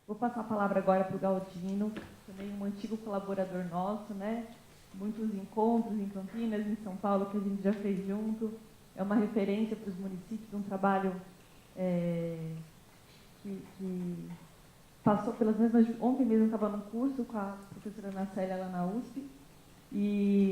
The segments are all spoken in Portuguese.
Vou passar a palavra agora para o Galdino, também um antigo colaborador nosso, né? Muitos encontros em Campinas, em São Paulo, que a gente já fez junto. É uma referência para os municípios, um trabalho que passou pelas mesmas... Ontem mesmo eu estava num curso com a professora Ana Célia lá na USP,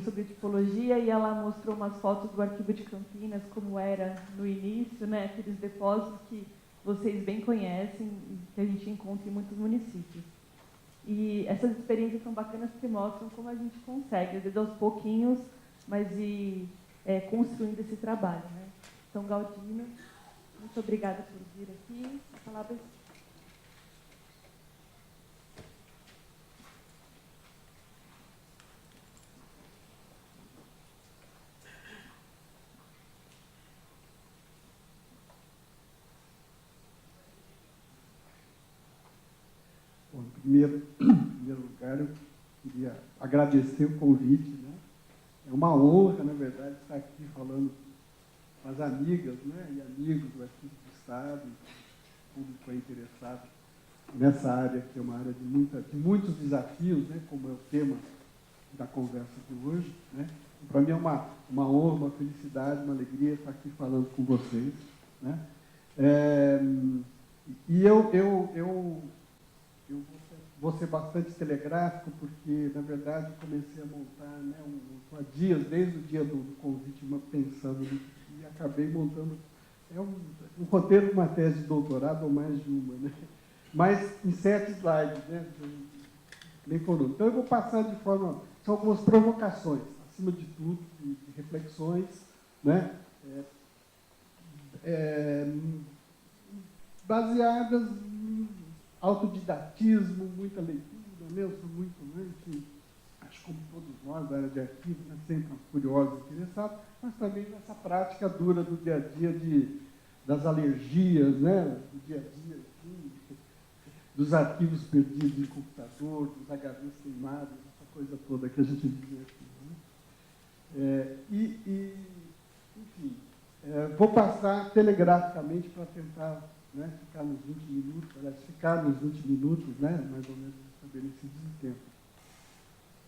sobre tipologia, e ela mostrou umas fotos do arquivo de Campinas, como era no início, né? Aqueles depósitos que vocês bem conhecem e que a gente encontra em muitos municípios. E essas experiências são bacanas porque mostram como a gente consegue, às vezes aos pouquinhos, mas construindo esse trabalho, né? Então, Galdino, muito obrigada por vir aqui. A palavra é... Bom, em primeiro lugar, eu queria agradecer o convite, né? É uma honra, na verdade, estar aqui falando com as amigas, né, e amigos do Arquivo do Estado, o público interessado nessa área, que é uma área de muitos desafios, né, como é o tema da conversa de hoje, né? Para mim é uma honra, uma felicidade, uma alegria estar aqui falando com vocês, né? E eu vou ser bastante telegráfico, porque, na verdade, comecei a montar, né, há dias, desde o dia do convite, pensando e acabei montando um roteiro de uma tese de doutorado, ou mais de uma, né? Mas em 7 slides, né? Nem foram. Então, eu vou passar de forma... São algumas provocações, acima de tudo, de reflexões, né? Baseadas em autodidatismo, muita leitura, né? Eu sou muito, né? Enfim, acho que como todos nós da área de arquivo, né? Sempre curiosos, interessados, mas também nessa prática dura do dia a dia das alergias, né? Do dia a dia, assim, dos arquivos perdidos em computador, dos HDs queimados, essa coisa toda que a gente vive aqui, né? Enfim, vou passar telegraficamente para tentar, né, ficar nos 20 minutos, né, mais ou menos estabelecidos em tempo.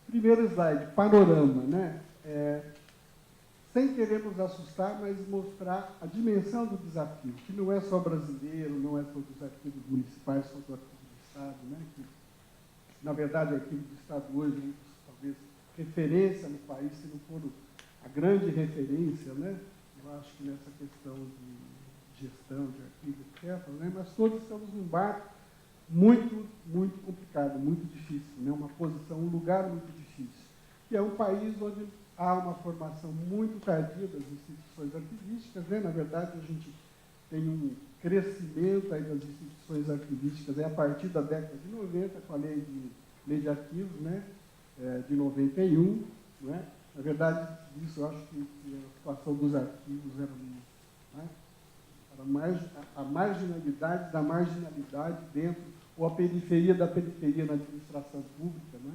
Primeiro slide, panorama, né? Sem querer nos assustar, mas mostrar a dimensão do desafio, que não é só brasileiro, não é só dos arquivos municipais, só do arquivo do Estado, né? Que, na verdade, o arquivo do Estado hoje, talvez, referência no país, se não for a grande referência, né? Eu acho que nessa questão de gestão de arquivo, etc., né? Mas todos estamos num barco muito, muito complicado, muito difícil, né? Uma posição, um lugar muito difícil, que é um país onde há uma formação muito tardia das instituições arquivísticas, né? Na verdade, a gente tem um crescimento aí das instituições arquivísticas a partir da década de 90, com a lei de arquivos, né? De 91, né? Na verdade, isso eu acho que a situação dos arquivos era, né? A marginalidade da marginalidade dentro, ou a periferia da periferia na administração pública, né?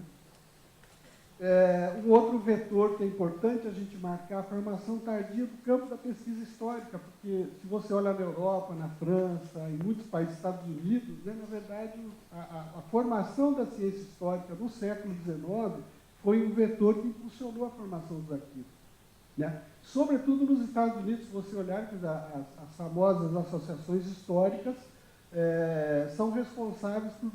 Um outro vetor que é importante a gente marcar, a formação tardia do campo da pesquisa histórica, porque se você olha na Europa, na França, em muitos países, Estados Unidos, né, na verdade, a formação da ciência histórica no século XIX foi um vetor que impulsionou a formação dos arquivos, né? Sobretudo nos Estados Unidos, se você olhar, as famosas associações históricas são responsáveis por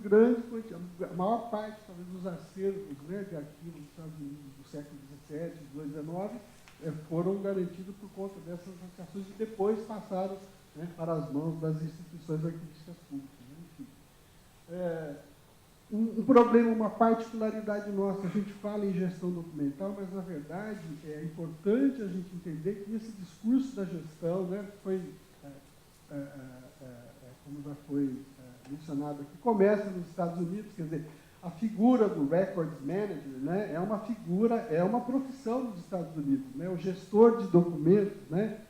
a maior parte, talvez, dos acervos, né, de arquivos dos Estados Unidos do século XVII, XVIII, foram garantidos por conta dessas associações e depois passaram, né, para as mãos das instituições arquivísticas públicas, né? Enfim, um problema, uma particularidade nossa, a gente fala em gestão documental, mas, na verdade, é importante a gente entender que esse discurso da gestão, né, foi... como já foi mencionado aqui, começa nos Estados Unidos, quer dizer, a figura do Records Manager, né, é uma figura, é uma profissão nos Estados Unidos, né, o gestor de documentos, né,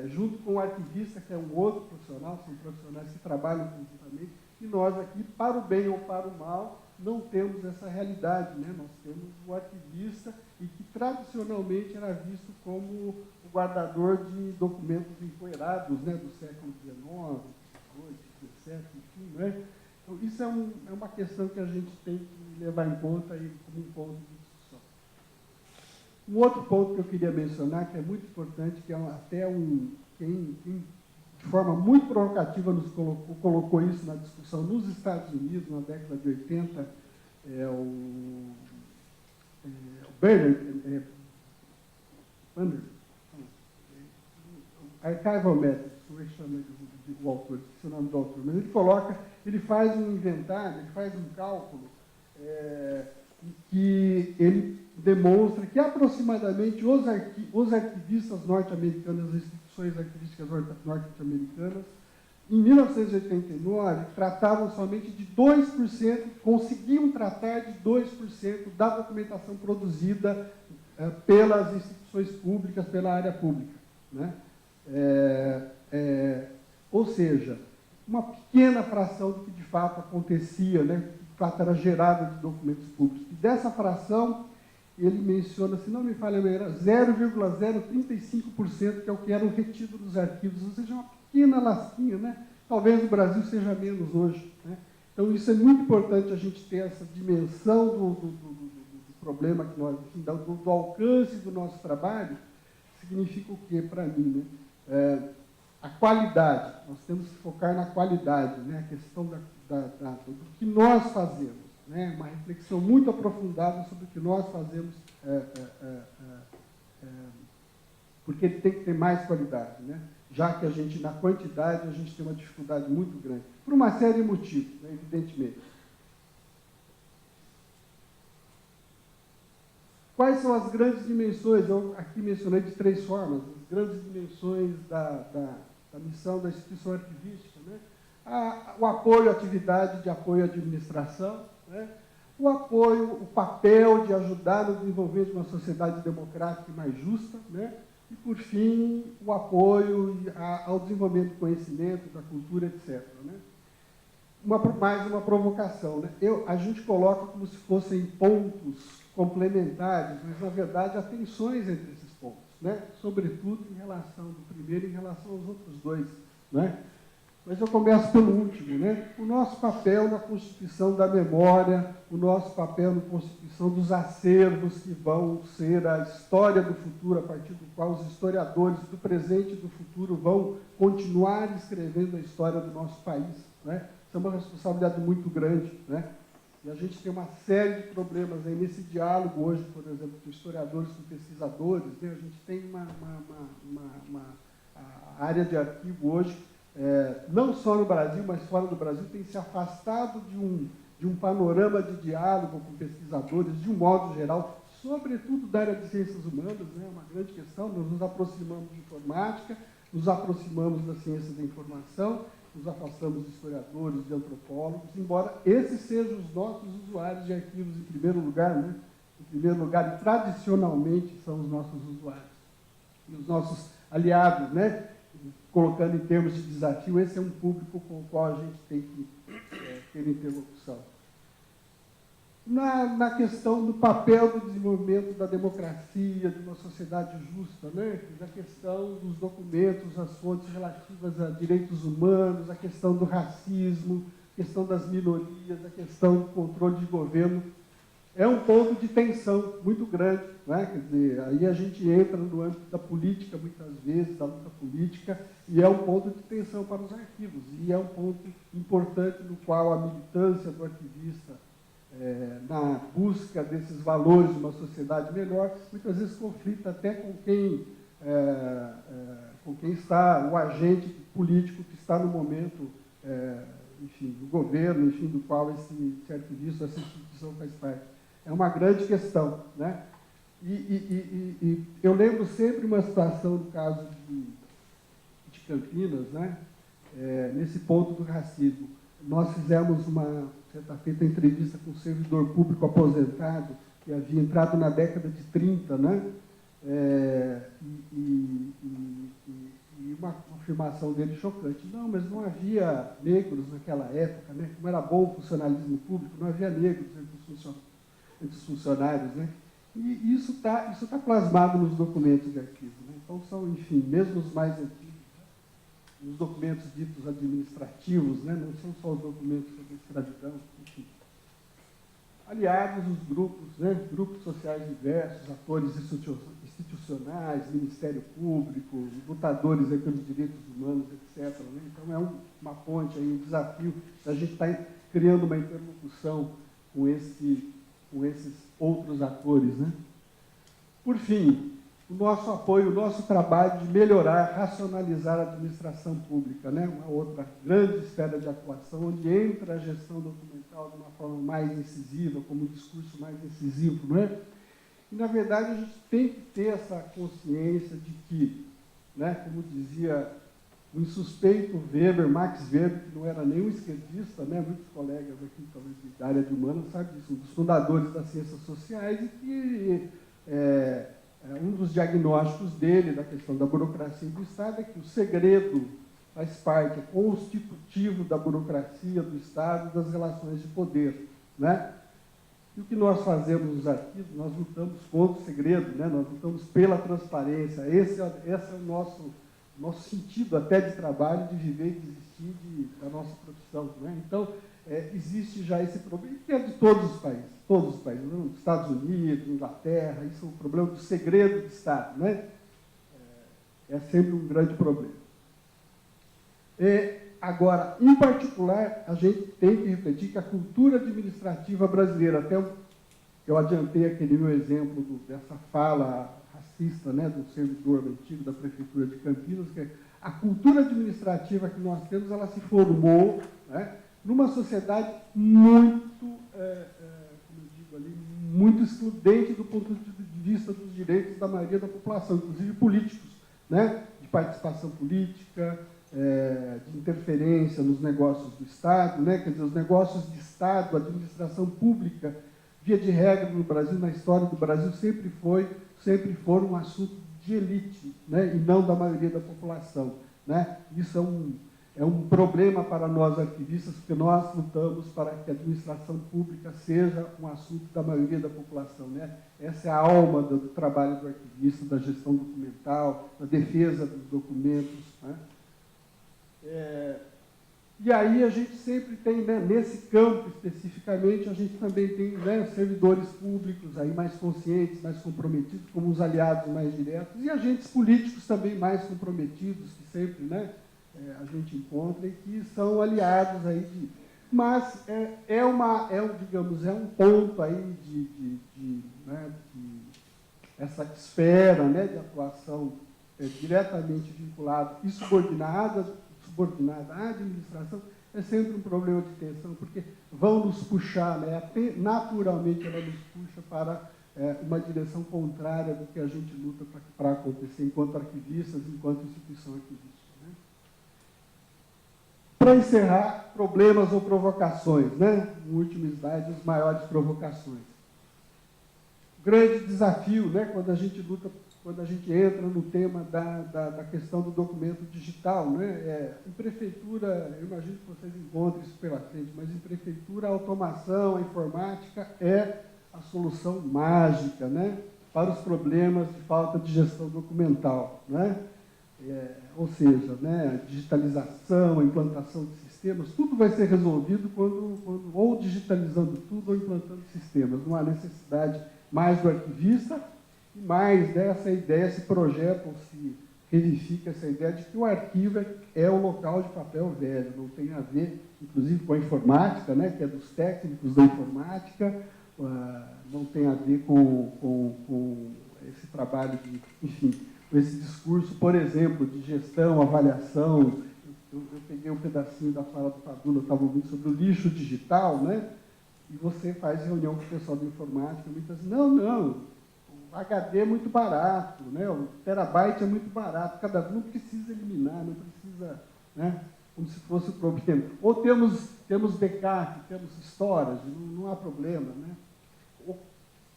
junto com o arquivista, que é um outro profissional, são profissionais que trabalham conjuntamente, e nós aqui, para o bem ou para o mal, não temos essa realidade, né, nós temos o arquivista, e que tradicionalmente era visto como o guardador de documentos empoeirados, né, do século XIX, XVIII, XVII, enfim, né? Então, isso é uma questão que a gente tem que levar em conta aí como um ponto de discussão. Um outro ponto que eu queria mencionar, que é muito importante, que é até quem de forma muito provocativa nos colocou isso na discussão nos Estados Unidos, na década de 80, o Bernard, Archival Methods, como é que chama o autor, esqueci o nome do autor, mas ele faz um inventário, ele faz um cálculo em que ele demonstra que aproximadamente os arquivistas norte-americanos, as instituições arquivísticas norte-americanas, em 1989, tratavam somente de 2%, conseguiam tratar de 2% da documentação produzida pelas instituições públicas, pela área pública, né? Ou seja, uma pequena fração do que de fato acontecia, né? De fato era gerada de documentos públicos. E dessa fração, ele menciona, se não me falha a memória, 0,035%, que é o que era o retido dos arquivos, ou seja, uma pequena lasquinha, né? Talvez no Brasil seja menos hoje, né? Então, isso é muito importante a gente ter essa dimensão do problema que nós, enfim, do alcance do nosso trabalho. Significa o quê para mim, né? A qualidade, nós temos que focar na qualidade, né? A questão do que nós fazemos, né? Uma reflexão muito aprofundada sobre o que nós fazemos, porque ele tem que ter mais qualidade, né? Já que a gente, na quantidade, a gente tem uma dificuldade muito grande, por uma série de motivos, né? Evidentemente. Quais são as grandes dimensões? Eu aqui mencionei de 3 formas, as grandes dimensões da missão da instituição arquivística, né? O apoio à atividade de apoio à administração, né? O papel de ajudar no desenvolvimento de uma sociedade democrática e mais justa, né? E, por fim, o apoio ao desenvolvimento do conhecimento, da cultura, etc., né? Mais uma provocação, né? A gente coloca como se fossem pontos complementares, mas, na verdade, há tensões entre esses pontos, né? Sobretudo em relação do primeiro e em relação aos outros 2, né? Mas eu começo pelo último, né? O nosso papel na constituição da memória, o nosso papel na constituição dos acervos que vão ser a história do futuro, a partir do qual os historiadores do presente e do futuro vão continuar escrevendo a história do nosso país, né? Isso é uma responsabilidade muito grande, né? E a gente tem uma série de problemas aí nesse diálogo hoje, por exemplo, de historiadores com pesquisadores, né? A gente tem uma área de arquivo hoje, não só no Brasil, mas fora do Brasil, tem se afastado de um panorama de diálogo com pesquisadores, de um modo geral, sobretudo da área de ciências humanas, né? Uma grande questão. Nós nos aproximamos de informática, nos aproximamos das ciências da informação, nos afastamos de historiadores, de antropólogos, embora esses sejam os nossos usuários de arquivos em primeiro lugar, né? Em primeiro lugar, e tradicionalmente são os nossos usuários. E os nossos aliados, né? Colocando em termos de desafio, esse é um público com o qual a gente tem que ter interlocução. Na questão do papel do desenvolvimento da democracia, de uma sociedade justa, né? A questão dos documentos, as fontes relativas a direitos humanos, a questão do racismo, a questão das minorias, a questão do controle de governo, é um ponto de tensão muito grande, né? Quer dizer, aí a gente entra no âmbito da política, muitas vezes, da luta política, e é um ponto de tensão para os arquivos, e é um ponto importante no qual a militância do arquivista, na busca desses valores de uma sociedade melhor, muitas vezes conflita até com quem está, o agente político que está no momento, enfim, do governo, enfim, do qual esse arquivista, essa instituição faz parte. É uma grande questão, né? E eu lembro sempre uma situação, no caso de Campinas, né? Nesse ponto do racismo. Nós fizemos certa feita, entrevista com um servidor público aposentado, que havia entrado na década de 30, né? E uma afirmação dele chocante. Não, mas não havia negros naquela época, né? Como era bom o funcionalismo público, não havia negros entre os funcionários, né? E isso tá plasmado nos documentos de arquivo, né? Então, são, enfim, mesmo os mais antigos. nos documentos ditos administrativos, né? Não são só os documentos sobre escravidão, enfim. Aliados os grupos, né? Grupos sociais diversos, atores institucionais, Ministério Público, lutadores aí pelos direitos humanos, etc. Né? Então, é uma ponte, aí, um desafio da gente estar criando uma interlocução com esses outros atores. Né? Por fim, o nosso apoio, o nosso trabalho de melhorar, racionalizar a administração pública, né? Uma outra grande esfera de atuação, onde entra a gestão documental de uma forma mais incisiva, como um discurso mais incisivo. Não é? E, na verdade, a gente tem que ter essa consciência de que, né, como dizia o insuspeito Weber, Max Weber, que não era nenhum esquerdista, né, muitos colegas aqui, talvez, da área de humanas, sabem disso, um dos fundadores das ciências sociais, e que um dos diagnósticos dele, da questão da burocracia do Estado, é que o segredo faz parte, é constitutivo da burocracia do Estado e das relações de poder. Né? E o que nós fazemos nos arquivos, nós lutamos contra o segredo, né? Nós lutamos pela transparência. Esse é o nosso sentido até de trabalho, de viver e de existir da nossa profissão. Né? Então, existe já esse problema, que é de todos os países, né? Estados Unidos, Inglaterra, isso é um problema do segredo de Estado. Né? É sempre um grande problema. Agora, em particular, a gente tem que refletir que a cultura administrativa brasileira, até eu adiantei aquele meu exemplo dessa fala racista, né, do servidor antigo da Prefeitura de Campinas, que a cultura administrativa que nós temos, ela se formou, né, numa sociedade muito, como eu digo ali, muito excludente do ponto de vista dos direitos da maioria da população, inclusive políticos, né, de participação política, de interferência nos negócios do Estado, né? Quer dizer, os negócios de Estado, a administração pública, via de regra no Brasil, na história do Brasil, sempre foram um assunto de elite, né? E não da maioria da população. Né? Isso é um problema para nós arquivistas, porque nós lutamos para que a administração pública seja um assunto da maioria da população. Né? Essa é a alma do trabalho do arquivista, da gestão documental, da defesa dos documentos. Né? E aí a gente sempre tem, né, nesse campo especificamente, a gente também tem, né, servidores públicos aí mais conscientes, mais comprometidos, como os aliados mais diretos, e agentes políticos também mais comprometidos, que sempre, né, a gente encontra, e que são aliados aí mas digamos, é um ponto aí né, essa esfera, né, de atuação diretamente vinculada e subordinada à administração, é sempre um problema de tensão, porque vão nos puxar, né? Naturalmente ela nos puxa para uma direção contrária do que a gente luta para acontecer enquanto arquivistas, enquanto instituição arquivística. Né? Para encerrar, problemas ou provocações, né? No último slide, as maiores provocações. Grande desafio, né? Quando a gente entra no tema da questão do documento digital, né? Em prefeitura, eu imagino que vocês encontrem isso pela frente, mas em prefeitura a automação, a informática é a solução mágica, né? Para os problemas de falta de gestão documental. Né? Ou seja, né? A digitalização, a implantação de sistemas, tudo vai ser resolvido ou digitalizando tudo ou implantando sistemas. Não há necessidade mais do arquivista, e mais dessa ideia, esse projeto, se verifica essa ideia de que o arquivo é o local de papel velho, não tem a ver, inclusive, com a informática, né, que é dos técnicos da informática, não tem a ver com esse trabalho enfim, com esse discurso, por exemplo, de gestão, avaliação. Eu peguei um pedacinho da fala do Padula, eu estava ouvindo sobre o lixo digital, né, e você faz reunião com o pessoal da informática, e muitas vezes, não, o HD é muito barato, né? O terabyte é muito barato, cada um não precisa eliminar, não precisa, né? Como se fosse o problema. Ou temos backup, temos storage, não há problema. Né? Ou,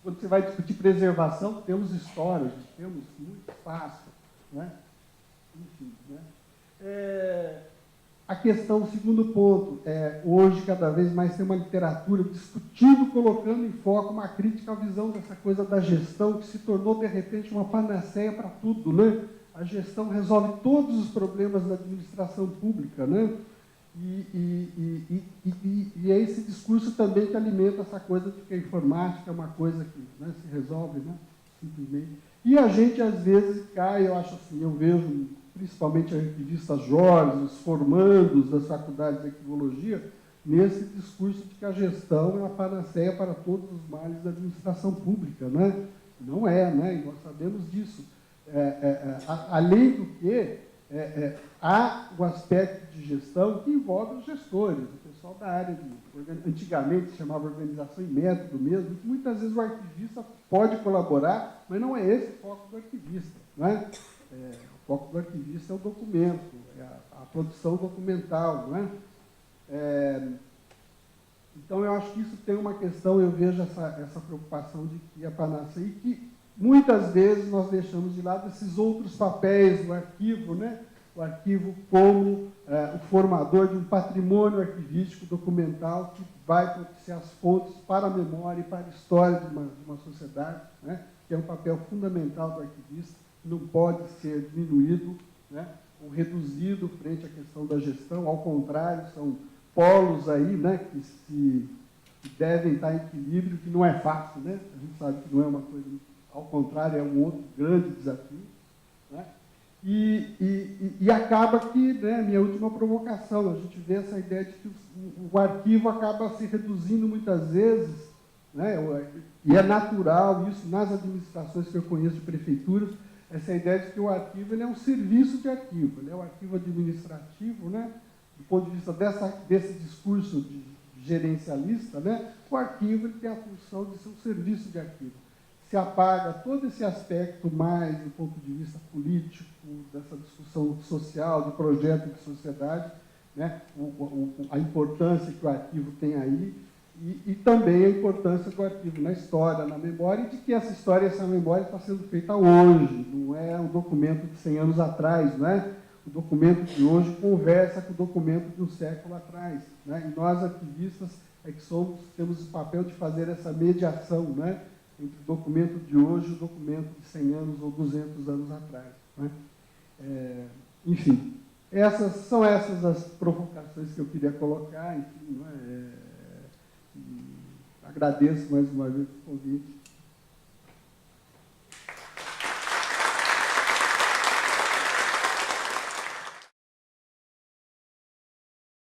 quando você vai discutir preservação, temos storage, temos muito espaço. Né? Enfim, né? A questão, o segundo ponto, hoje cada vez mais tem uma literatura discutindo, colocando em foco uma crítica à visão dessa coisa da gestão, que se tornou, de repente, uma panaceia para tudo. Né? a gestão resolve todos os problemas da administração pública, né? E é esse discurso também que alimenta essa coisa de que a informática é uma coisa que, né, se resolve, né, simplesmente. E a gente, às vezes, cai, eu acho assim, eu vejo, principalmente a revista Jorge, os formandos das faculdades de arquivologia, nesse discurso de que a gestão é a panaceia para todos os males da administração pública, né? Não é, né? E nós sabemos disso. Além do que, há o aspecto de gestão que envolve os gestores, o pessoal da área de... Antigamente se chamava organização e método mesmo, que muitas vezes o arquivista pode colaborar, mas não é esse o foco do arquivista, né? O foco do arquivista é o documento, é a produção documental, né? Então, eu acho que isso tem uma questão, eu vejo essa preocupação de que a panaceia, e que muitas vezes nós deixamos de lado esses outros papéis do arquivo, né? O arquivo como o formador de um patrimônio arquivístico documental que vai propiciar as fontes para a memória e para a história de uma sociedade, né? Que é um papel fundamental do arquivista, não pode ser diminuído, né? Ou reduzido frente à questão da gestão, ao contrário, são polos aí, né, que devem estar em equilíbrio, que não é fácil, né? A gente sabe que não é uma coisa, ao contrário, é um outro grande desafio, né? E acaba que, né, minha última provocação, a gente vê essa ideia de que o arquivo acaba se reduzindo muitas vezes, né? E é natural isso nas administrações que eu conheço de prefeituras, essa ideia de que o arquivo ele é um serviço de arquivo, ele é um arquivo administrativo, né? Do ponto de vista desse discurso gerencialista, né? O arquivo ele tem a função de ser um serviço de arquivo. Se apaga todo esse aspecto mais do ponto de vista político, dessa discussão social, de projeto de sociedade, né? A importância que o arquivo tem aí, e também a importância do arquivo na história, na memória, e de que essa história e essa memória está sendo feita hoje, não é um documento de 100 anos atrás, não é? O documento de hoje conversa com o documento de um século atrás, né? E nós, arquivistas, é que temos o papel de fazer essa mediação, né? Entre o documento de hoje e o documento de 100 anos ou 200 anos atrás, né? Enfim, são essas as provocações que eu queria colocar, enfim, né? Agradeço mais uma vez o convite.